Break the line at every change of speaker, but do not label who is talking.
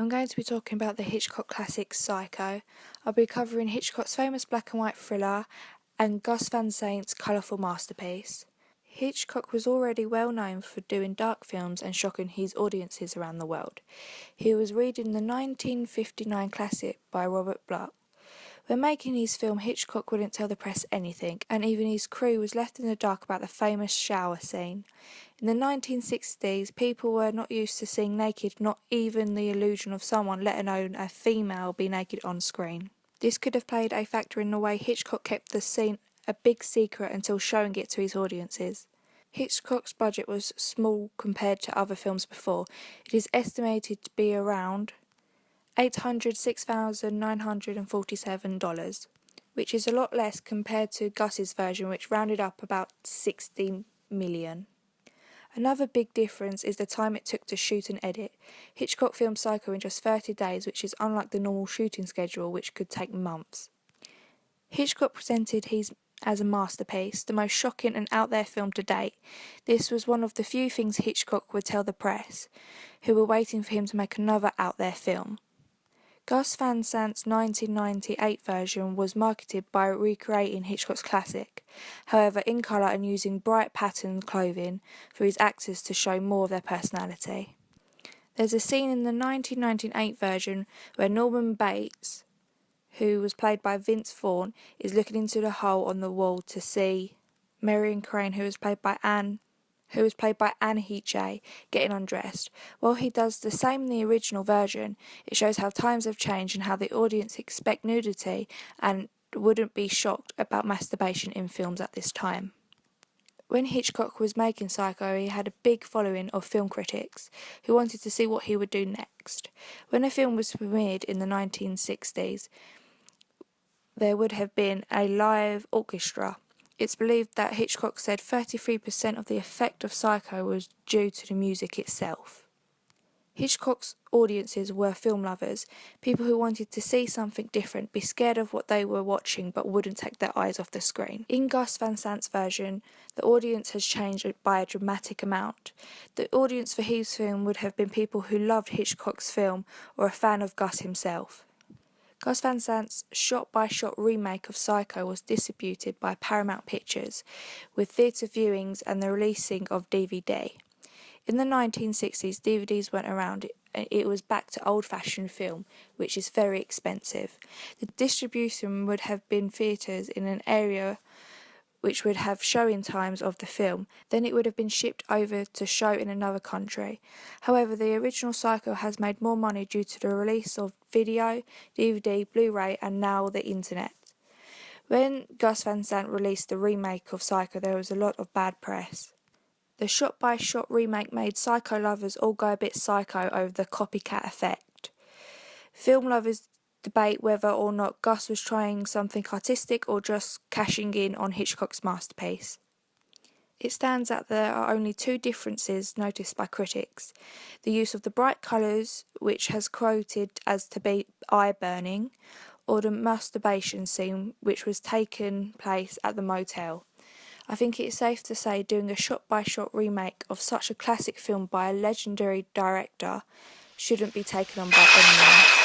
I'm going to be talking about the Hitchcock classic Psycho. I'll be covering Hitchcock's famous black and white thriller and Gus Van Sant's colourful masterpiece. Hitchcock was already well known for doing dark films and shocking his audiences around the world. He was reading the 1959 classic by Robert Bloch. When making his film, Hitchcock wouldn't tell the press anything, and even his crew was left in the dark about the famous shower scene. In the 1960s, people were not used to seeing naked, not even the illusion of someone, let alone a female, be naked on screen. This could have played a factor in the way Hitchcock kept the scene a big secret until showing it to his audiences. Hitchcock's budget was small compared to other films before. It is estimated to be around $806,947, which is a lot less compared to Gus's version, which rounded up about $60 million. Another big difference is the time it took to shoot and edit. Hitchcock filmed Psycho in just 30 days, which is unlike the normal shooting schedule, which could take months. Hitchcock presented his as a masterpiece, the most shocking and out-there film to date. This was one of the few things Hitchcock would tell the press, who were waiting for him to make another out-there film. Gus Van Sant's 1998 version was marketed by recreating Hitchcock's classic, however in colour and using bright patterned clothing for his actors to show more of their personality. There's a scene in the 1998 version where Norman Bates, who was played by Vince Vaughn, is looking into the hole on the wall to see Marion Crane, who was played by Anne Heche, getting undressed. While he does the same in the original version, it shows how times have changed and how the audience expect nudity and wouldn't be shocked about masturbation in films at this time. When Hitchcock was making Psycho, he had a big following of film critics who wanted to see what he would do next. When the film was premiered in the 1960s, there would have been a live orchestra. It's believed that Hitchcock said 33% of the effect of Psycho was due to the music itself. Hitchcock's audiences were film lovers, people who wanted to see something different, be scared of what they were watching but wouldn't take their eyes off the screen. In Gus Van Sant's version, the audience has changed by a dramatic amount. The audience for his film would have been people who loved Hitchcock's film or a fan of Gus himself. Gus Van Sant's shot-by-shot remake of Psycho was distributed by Paramount Pictures, with theatre viewings and the releasing of DVD. In the 1960s, DVDs went around. It was back to old-fashioned film, which is very expensive. The distribution would have been theatres in an area which would have showing times of the film, then it would have been shipped over to show in another country. However, the original Psycho has made more money due to the release of video, DVD, Blu-ray and now the internet. When Gus Van Sant released the remake of Psycho, there was a lot of bad press. The shot-by-shot remake made Psycho lovers all go a bit psycho over the copycat effect. Film lovers debate whether or not Gus was trying something artistic or just cashing in on Hitchcock's masterpiece. It stands out there are only two differences noticed by critics: the use of the bright colours, which has quoted as to be eye-burning, or the masturbation scene, which was taken place at the motel. I think it is safe to say doing a shot-by-shot remake of such a classic film by a legendary director shouldn't be taken on by anyone.